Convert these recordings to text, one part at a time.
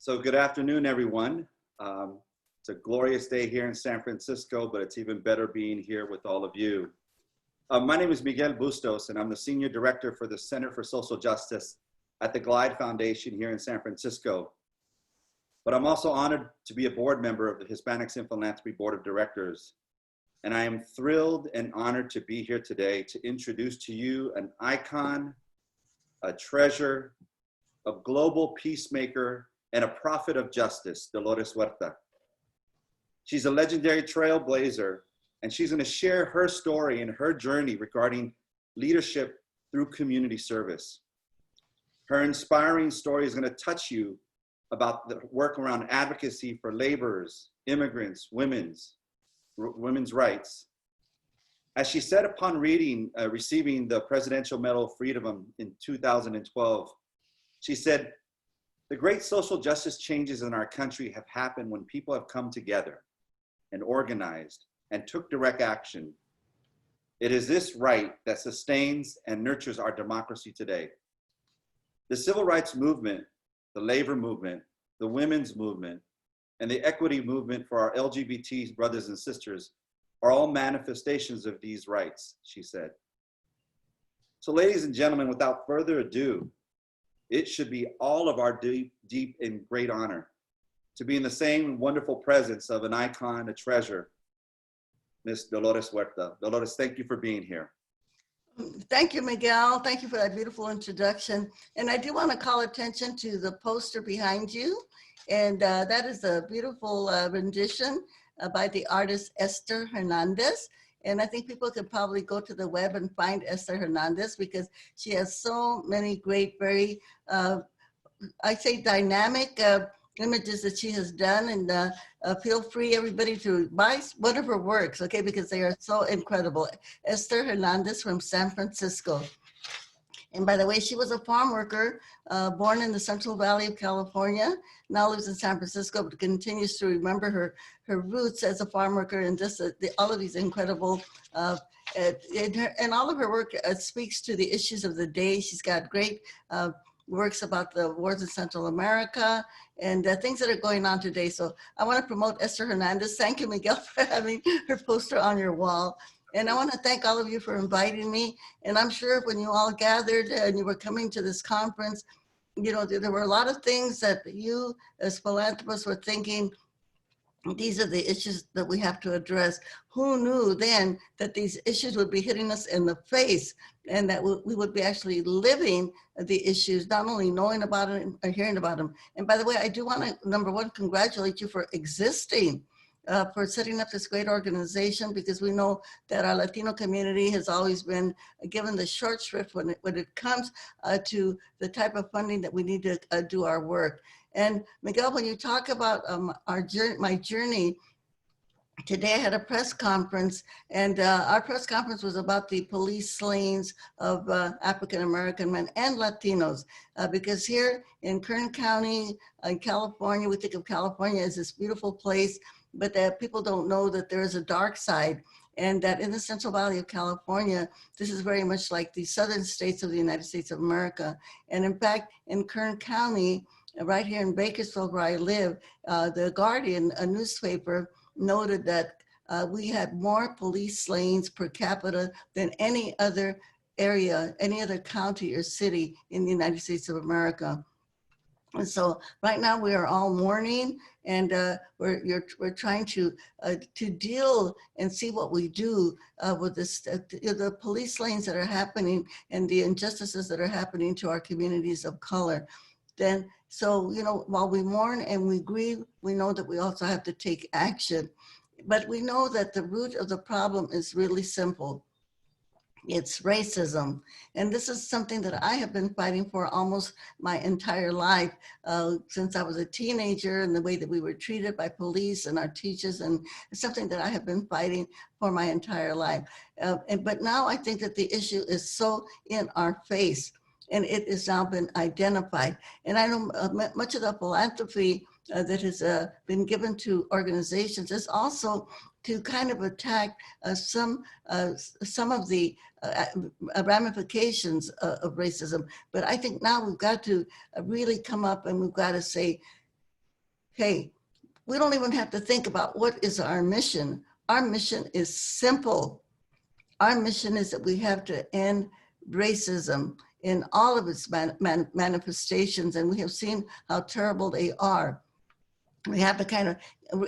So good afternoon, everyone. It's a glorious day here in San Francisco, but it's even better being here with all of you. My name is Miguel Bustos, and I'm the Senior Director for the Center for Social Justice at the Glide Foundation here in San Francisco. But I'm also honored to be a board member of the Hispanics in Philanthropy Board of Directors. And I am thrilled and honored to be here today to introduce to you an icon, a treasure, a global peacemaker, and a prophet of justice, Dolores Huerta. She's a legendary trailblazer, and she's going to share her story and her journey regarding leadership through community service. Her inspiring story is going to touch you about the work around advocacy for laborers, immigrants, women's rights. As she said upon receiving the Presidential Medal of Freedom in 2012, she said, "The great social justice changes in our country have happened when people have come together and organized and took direct action. It is this right that sustains and nurtures our democracy today." The civil rights movement, the labor movement, the women's movement, and the equity movement for our LGBT brothers and sisters are all manifestations of these rights, she said. So ladies and gentlemen, without further ado, it should be all of our deep and great honor to be in the same wonderful presence of an icon, a treasure, Miss Dolores Huerta. Dolores, thank you for being here. Thank you, Miguel. Thank you for that beautiful introduction. And I do want to call attention to the poster behind you. And that is a beautiful rendition by the artist Esther Hernandez. And I think people could probably go to the web and find Esther Hernandez because she has so many great, very, I say dynamic images that she has done. And feel free, everybody, to buy one of her works, okay, because they are so incredible. Esther Hernandez from San Francisco. And by the way, she was a farm worker born in the Central Valley of California, now lives in San Francisco, but continues to remember her roots as a farm worker and just all of these incredible, and all of her work speaks to the issues of the day. She's got great works about the wars in Central America and things that are going on today. So I want to promote Esther Hernandez. Thank you, Miguel, for having her poster on your wall. And I want to thank all of you for inviting me. And I'm sure when you all gathered and you were coming to this conference, you know, there were a lot of things that you as philanthropists were thinking, these are the issues that we have to address. Who knew then that these issues would be hitting us in the face and that we would be actually living the issues, not only knowing about them or hearing about them. And by the way, I do want to, number one, congratulate you for existing. For setting up this great organization, because we know that our Latino community has always been given the short shrift when it comes to the type of funding that we need to do our work. And Miguel, when you talk about my journey, today I had a press conference, and our press conference was about the police slayings of African-American men and Latinos, because here in Kern County, in California, we think of California as this beautiful place, but that people don't know that there is a dark side, and that in the Central Valley of California, this is very much like the southern states of the United States of America. And in fact, in Kern County, right here in Bakersfield where I live, the Guardian, a newspaper, noted that we had more police slayings per capita than any other area, any other county or city in the United States of America. And so right now we are all mourning, and we're trying to deal and see what we do with this, the police slayings that are happening and the injustices that are happening to our communities of color. Then, so, you know, while we mourn and we grieve, we know that we also have to take action. But we know that the root of the problem is really simple. It's racism. And this is something that I have been fighting for almost my entire life, since I was a teenager, and the way that we were treated by police and our teachers. And it's something that I have been fighting for my entire life. But now I think that the issue is so in our face, and it has now been identified. And I know much of the philanthropy that has been given to organizations is also to kind of attack some of the ramifications of racism. But I think now we've got to really come up and we've got to say, hey, we don't even have to think about what is our mission. Our mission is simple. Our mission is that we have to end racism in all of its manifestations, and we have seen how terrible they are. We have to kind of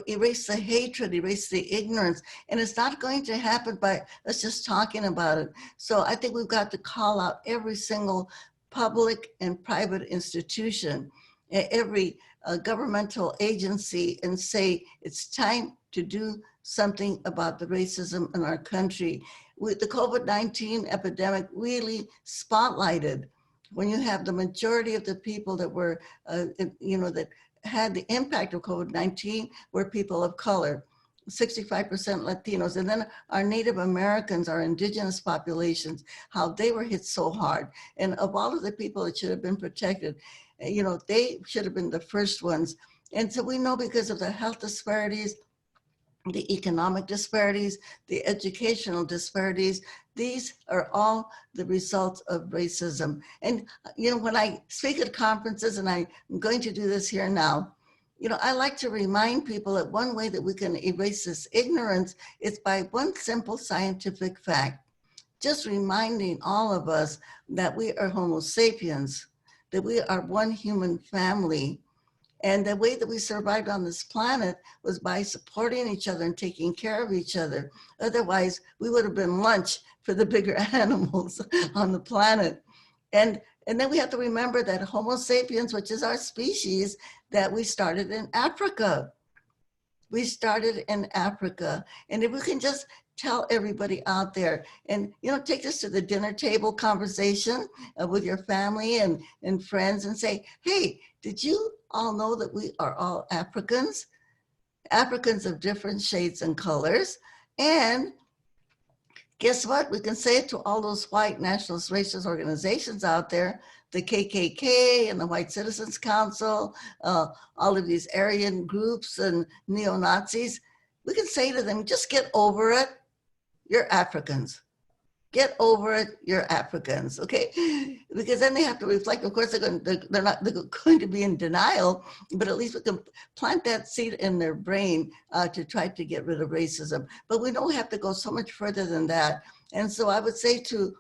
erase the hatred, erase the ignorance, and it's not going to happen by us just talking about it. So I think we've got to call out every single public and private institution, every governmental agency, and say it's time to do something about the racism in our country. With the COVID-19 epidemic really spotlighted when you have the majority of the people that were, that had the impact of COVID-19 were people of color, 65% Latinos, and then our Native Americans, our indigenous populations, how they were hit so hard. And of all of the people that should have been protected, they should have been the first ones. And so we know because of the health disparities, the economic disparities, the educational disparities, these are all the results of racism. And, when I speak at conferences, and I'm going to do this here now, I like to remind people that one way that we can erase this ignorance is by one simple scientific fact, just reminding all of us that we are Homo sapiens, that we are one human family. And the way that we survived on this planet was by supporting each other and taking care of each other. Otherwise, we would have been lunch for the bigger animals on the planet. And then we have to remember that Homo sapiens, which is our species, that we started in Africa. We started in Africa. And if we can just tell everybody out there and, take this to the dinner table conversation with your family and friends and say, hey, did you all know that we are all Africans? Africans of different shades and colors. And guess what? We can say it to all those white nationalist racist organizations out there, the KKK and the White Citizens Council, all of these Aryan groups and neo-Nazis. We can say to them, just get over it. You're Africans. Get over it, you're Africans, okay? Because then they have to reflect. Of course, they're going to be in denial, but at least we can plant that seed in their brain to try to get rid of racism. But we don't have to go so much further than that. And so I would say to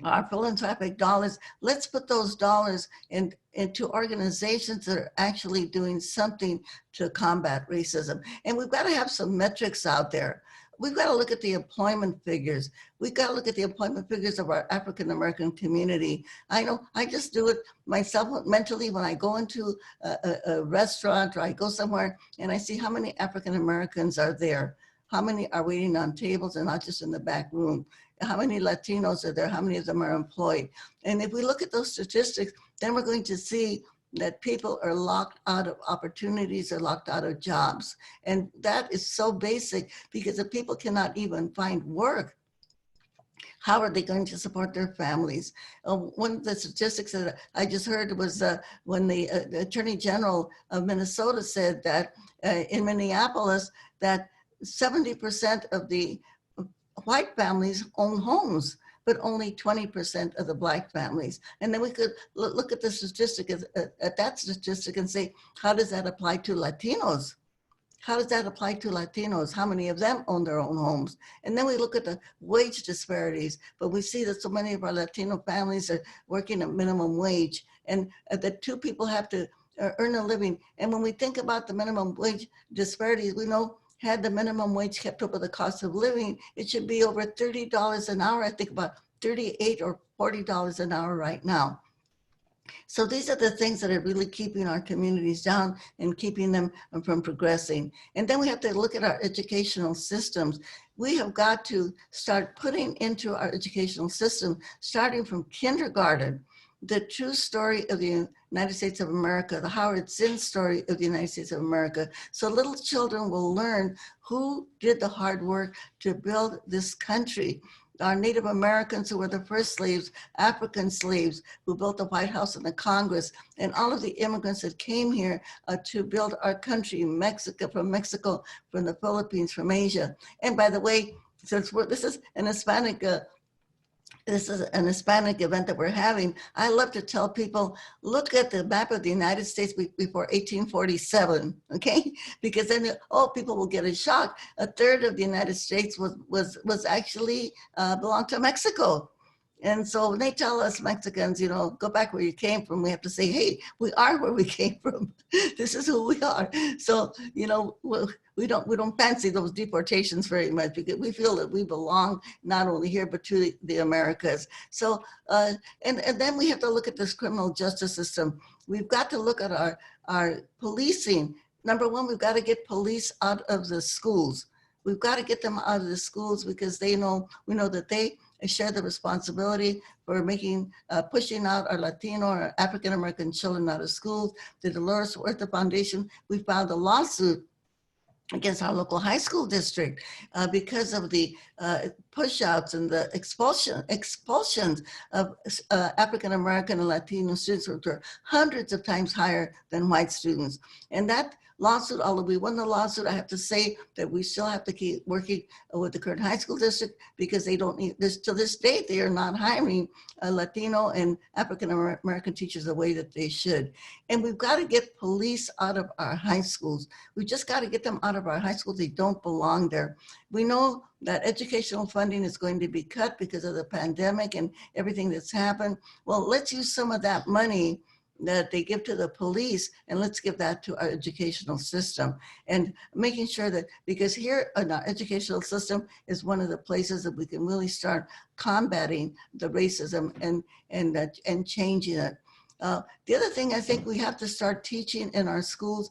our philanthropic dollars, let's put those dollars into organizations that are actually doing something to combat racism. And we've got to have some metrics out there. We've got to look at the employment figures. We've got to look at the employment figures of our African-American community. I know I just do it myself mentally when I go into a restaurant or I go somewhere and I see how many African-Americans are there, how many are waiting on tables and not just in the back room, how many Latinos are there, how many of them are employed. And if we look at those statistics, then we're going to see that people are locked out of opportunities, are locked out of jobs. And that is so basic because if people cannot even find work, how are they going to support their families? One of the statistics that I just heard was when the Attorney General of Minnesota said that in Minneapolis, that 70% of the white families own homes, but only 20% of the Black families. And then we could look at the statistic, at that statistic and say, how does that apply to Latinos? How does that apply to Latinos? How many of them own their own homes? And then we look at the wage disparities, but we see that so many of our Latino families are working at minimum wage and that two people have to earn a living. And when we think about the minimum wage disparities, we know had the minimum wage kept up with the cost of living, it should be over $30 an hour. I think about $38 or $40 an hour right now. So these are the things that are really keeping our communities down and keeping them from progressing. And then we have to look at our educational systems. We have got to start putting into our educational system, starting from kindergarten, the true story of the United States of America, the Howard Zinn story of the United States of America. So little children will learn who did the hard work to build this country. Our Native Americans who were the first slaves, African slaves who built the White House and the Congress, and all of the immigrants that came here to build our country, Mexico, from the Philippines, from Asia. And by the way, since this is an Hispanic this is an Hispanic event that we're having, I love to tell people, look at the map of the United States before 1847, okay? Because then, oh, people will get a shock. A third of the United States was actually belonged to Mexico. And so when they tell us Mexicans, you know, go back where you came from, we have to say, hey, we are where we came from. This is who we are. So, you know, we don't fancy those deportations very much because we feel that we belong not only here, but to the Americas. So, and then we have to look at this criminal justice system. We've got to look at our policing. Number one, we've got to get police out of the schools. We've got to get them out of the schools because we know that they share the responsibility for pushing out our Latino or African-American children out of schools. The Dolores Huerta Foundation, we filed a lawsuit against our local high school district because of the push-outs and the expulsions of African-American and Latino students, which are hundreds of times higher than white students. And that lawsuit, although we won the lawsuit, I have to say that we still have to keep working with the current high school district because they don't need this. To this date, they are not hiring Latino and African-American teachers the way that they should. And we've got to get police out of our high schools. We just got to get them out of our high schools. They don't belong there. We know that educational funding is going to be cut because of the pandemic and everything that's happened. Well, let's use some of that money that they give to the police, and let's give that to our educational system. And making sure that, because here in our educational system is one of the places that we can really start combating the racism and changing it. The other thing I think we have to start teaching in our schools,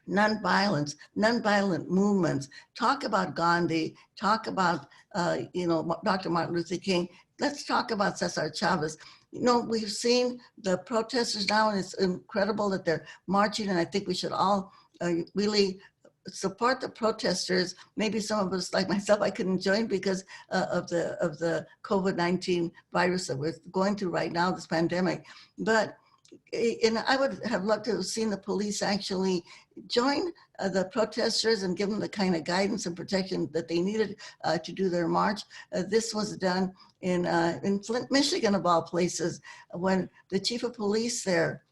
nonviolence, nonviolent movements. Talk about Gandhi, talk about, Dr. Martin Luther King. Let's talk about Cesar Chavez. You know, we've seen the protesters now, and it's incredible that they're marching, and I think we should all really support the protesters. Maybe some of us, like myself, I couldn't join because of the COVID-19 virus that we're going through right now, this pandemic. But and I would have loved to have seen the police actually join the protesters and give them the kind of guidance and protection that they needed to do their march. This was done in Flint, Michigan, of all places, when the chief of police there,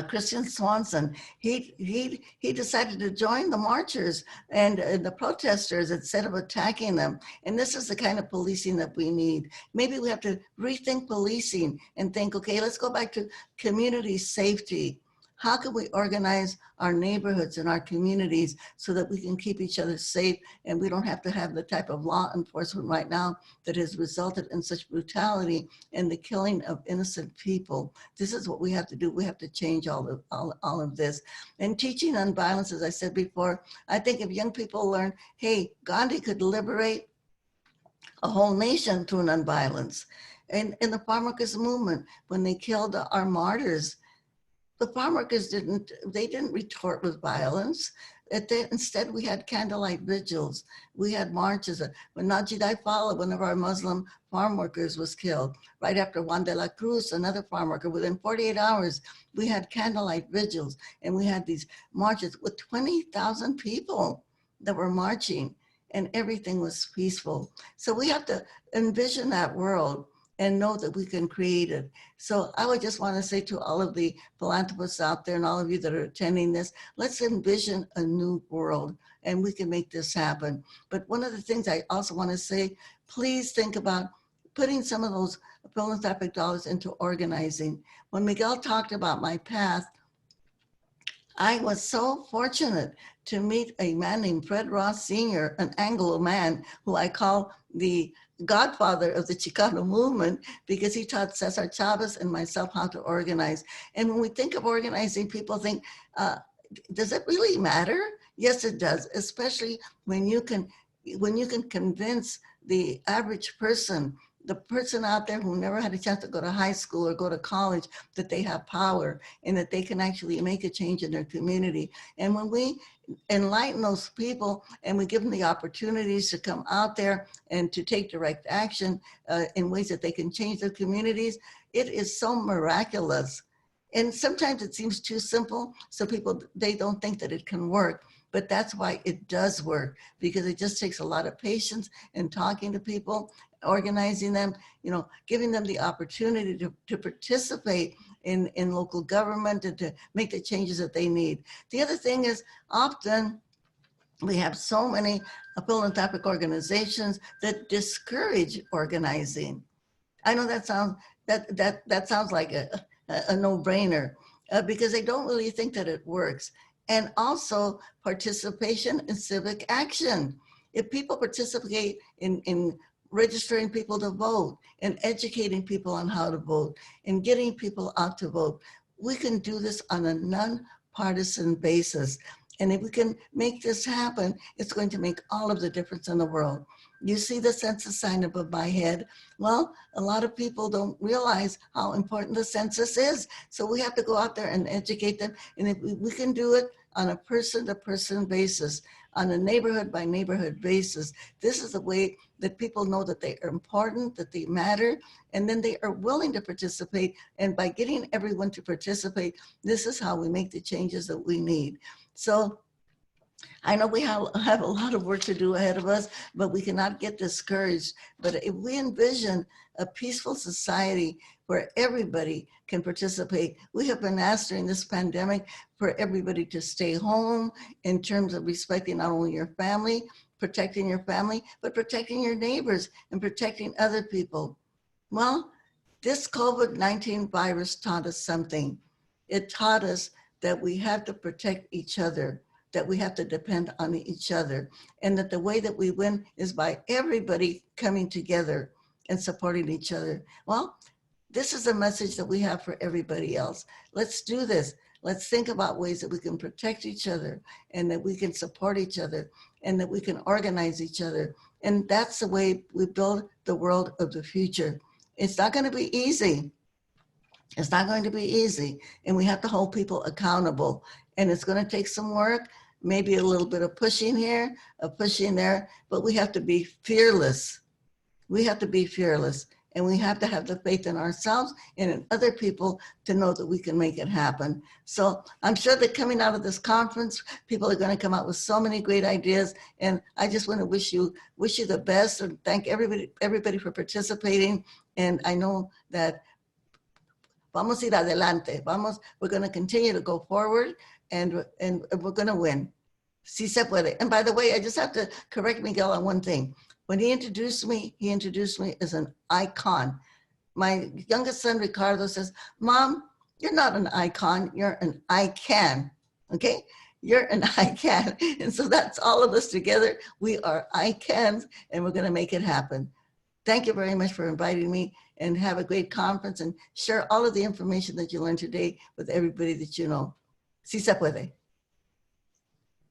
Christian Swanson, he decided to join the marchers and the protesters instead of attacking them. And this is the kind of policing that we need. Maybe we have to rethink policing and think, okay, let's go back to community safety. How can we organize our neighborhoods and our communities so that we can keep each other safe and we don't have to have the type of law enforcement right now that has resulted in such brutality and the killing of innocent people? This is what we have to do. We have to change all of this. And teaching nonviolence, as I said before, I think if young people learn, hey, Gandhi could liberate a whole nation through nonviolence. And in the farm workers movement, when they killed our martyrs, the farm workers didn't retort with violence. Instead, we had candlelight vigils. We had marches. When Najidai Fala, one of our Muslim farm workers, was killed, right after Juan de la Cruz, another farm worker, within 48 hours, we had candlelight vigils. And we had these marches with 20,000 people that were marching, and everything was peaceful. So we have to envision that world and know that we can create it. So I would just want to say to all of the philanthropists out there and all of you that are attending this, let's envision a new world and we can make this happen. But one of the things I also want to say, please think about putting some of those philanthropic dollars into organizing. When Miguel talked about my path, I was so fortunate to meet a man named Fred Ross Sr., an Anglo man who I call the godfather of the Chicano movement, because he taught Cesar Chavez and myself how to organize. And when we think of organizing, people think, does it really matter? Yes, it does, especially when you can convince the average person, the person out there who never had a chance to go to high school or go to college, that they have power and that they can actually make a change in their community. And when we enlighten those people and we give them the opportunities to come out there and to take direct action in ways that they can change their communities, it is so miraculous. And sometimes it seems too simple, so people, they don't think that it can work. But that's why it does work, because it just takes a lot of patience and talking to people, organizing them, giving them the opportunity to participate in local government and to make the changes that they need. The other thing is often we have so many philanthropic organizations that discourage organizing. I know that sounds like a no-brainer because they don't really think that it works. And also participation in civic action. If people participate in registering people to vote and educating people on how to vote and getting people out to vote, we can do this on a non-partisan basis. And if we can make this happen, it's going to make all of the difference in the world. You see the census sign above my head. Well, a lot of people don't realize how important the census is. So we have to go out there and educate them. And if we can do it on a person-to-person basis, on a neighborhood-by-neighborhood basis, this is the way that people know that they are important, that they matter, and then they are willing to participate. And by getting everyone to participate, this is how we make the changes that we need. So I know we have a lot of work to do ahead of us, but we cannot get discouraged. But if we envision a peaceful society where everybody can participate, we have been asked during this pandemic for everybody to stay home in terms of respecting not only your family, protecting your family, but protecting your neighbors and protecting other people. Well, this COVID-19 virus taught us something. It taught us that we have to protect each other, that we have to depend on each other, and that the way that we win is by everybody coming together and supporting each other. Well, this is a message that we have for everybody else. Let's do this. Let's think about ways that we can protect each other and that we can support each other and that we can organize each other. And that's the way we build the world of the future. It's not going to be easy. It's not going to be easy, and we have to hold people accountable. And it's going to take some work, maybe a little bit of pushing here, a pushing there, but we have to be fearless. We have to be fearless, and we have to have the faith in ourselves and in other people to know that we can make it happen. So I'm sure that coming out of this conference, people are going to come out with so many great ideas, and I just want to wish you the best and thank everybody for participating. And I know that vamos a ir adelante. We're going to continue to go forward, and we're going to win. Si se puede. And by the way, I just have to correct Miguel on one thing. When he introduced me as an icon. My youngest son, Ricardo, says, Mom, you're not an icon, you're an I can, okay? You're an I can. And so that's all of us together. We are I cans, and we're going to make it happen. Thank you very much for inviting me, and have a great conference and share all of the information that you learned today with everybody that you know. Si se puede.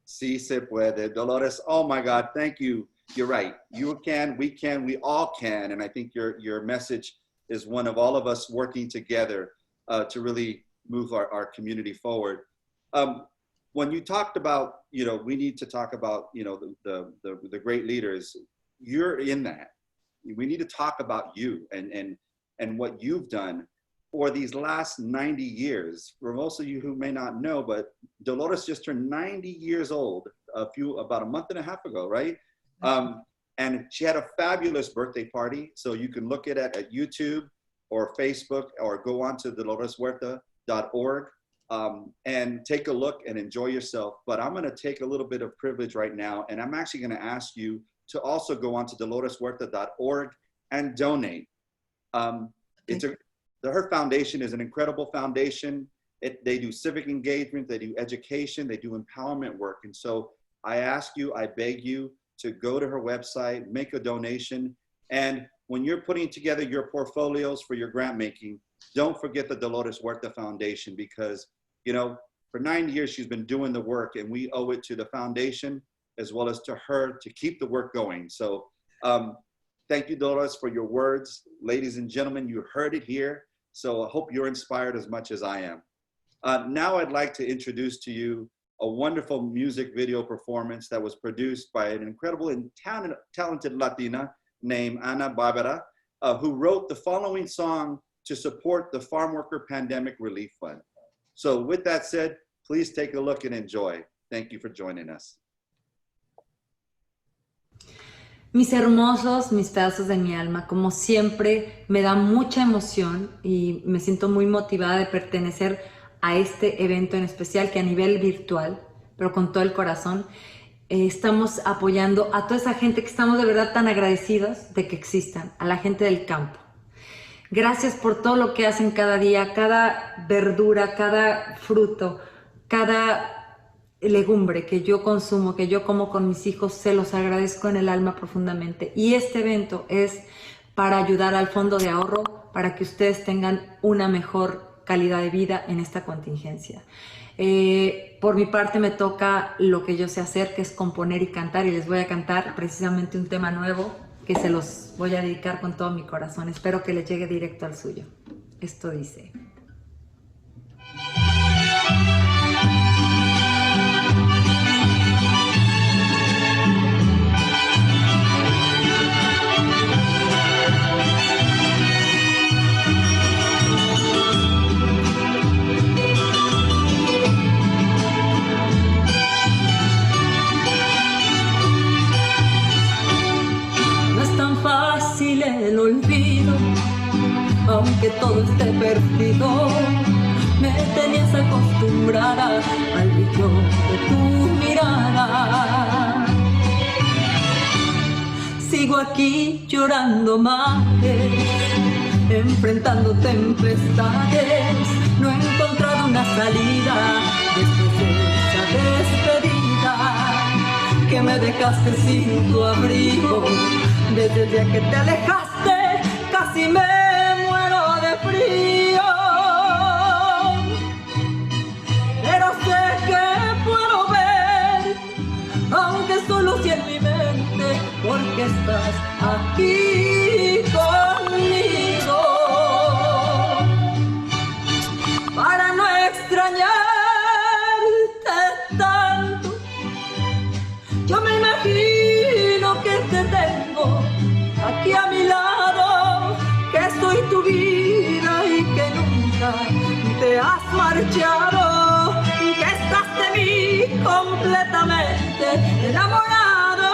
Si se puede. Dolores, oh my God, thank you. You're right. You can, we all can. And I think your message is one of all of us working together to really move our community forward. When you talked about, we need to talk about, the great leaders, you're in that. We need to talk about you and what you've done for these last 90 years. For most of you who may not know, but Dolores just turned 90 years old about a month and a half ago, right? And she had a fabulous birthday party. So you can look at it at YouTube or Facebook, or go on to doloreshuerta.org and take a look and enjoy yourself. But I'm going to take a little bit of privilege right now, and I'm actually going to ask you to also go on to doloreshuerta.org and donate. Her foundation is an incredible foundation. They do civic engagement, they do education, they do empowerment work. And so I ask you, I beg you to go to her website, make a donation. And when you're putting together your portfolios for your grant making, don't forget the Dolores Huerta Foundation, because, for 9 years she's been doing the work, and we owe it to the foundation as well as to her to keep the work going. So thank you, Dolores, for your words. Ladies and gentlemen, you heard it here. So I hope you're inspired as much as I am. Now I'd like to introduce to you a wonderful music video performance that was produced by an incredible and talented Latina named Ana Barbara, who wrote the following song to support the Farm Worker Pandemic Relief Fund. So with that said, please take a look and enjoy. Thank you for joining us. Mis hermosos, mis pedazos de mi alma, como siempre, me da mucha emoción y me siento muy motivada de pertenecer a este evento en especial, que a nivel virtual, pero con todo el corazón, estamos apoyando a toda esa gente que estamos de verdad tan agradecidos de que existan, a la gente del campo. Gracias por todo lo que hacen cada día, cada verdura, cada fruto, cada legumbre que yo consumo, que yo como con mis hijos, se los agradezco en el alma profundamente. Y este evento es para ayudar al fondo de ahorro, para que ustedes tengan una mejor calidad de vida en esta contingencia. Por mi parte me toca lo que yo sé hacer, que es componer y cantar, y les voy a cantar precisamente un tema nuevo que se los voy a dedicar con todo mi corazón. Espero que les llegue directo al suyo. Esto dice: el olvido, aunque todo esté perdido, me tenías acostumbrada al brillo de tu mirada. Sigo aquí llorando mares, enfrentando tempestades, no he encontrado una salida después de esa despedida que me dejaste sin tu abrigo. Desde el día que te alejaste, casi me muero de frío. Pero sé que puedo ver, aunque solo sea en mi mente, porque estás aquí conmigo. Para no extrañarte tanto, yo me imagino que te tengo aquí a mi lado, que soy tu vida y que nunca te has marchado, que estás de mí completamente enamorado.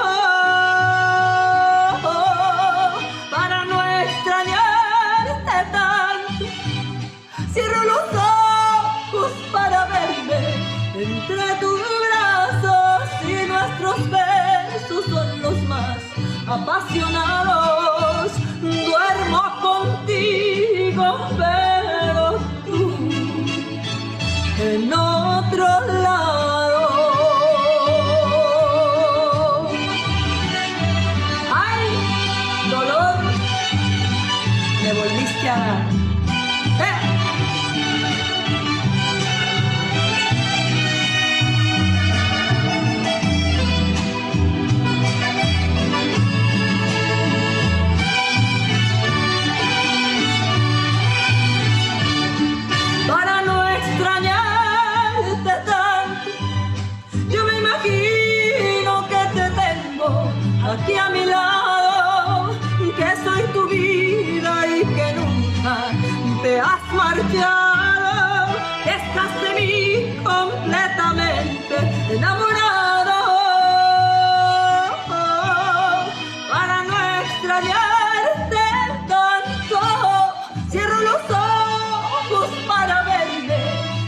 Para no extrañarte tanto, cierro los ojos para verme entre tus brazos, y nuestros besos son los más apasionados. Duermo contigo, pero tú en otro lado. Ay, dolor, me volviste a dar. Aquí a mi lado, que soy tu vida y que nunca te has marchado, que estás de mí completamente enamorado. Para no extrañarte tanto, cierro los ojos para verme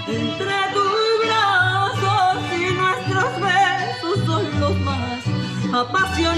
entre tus brazos, y nuestros besos son los más apasionados.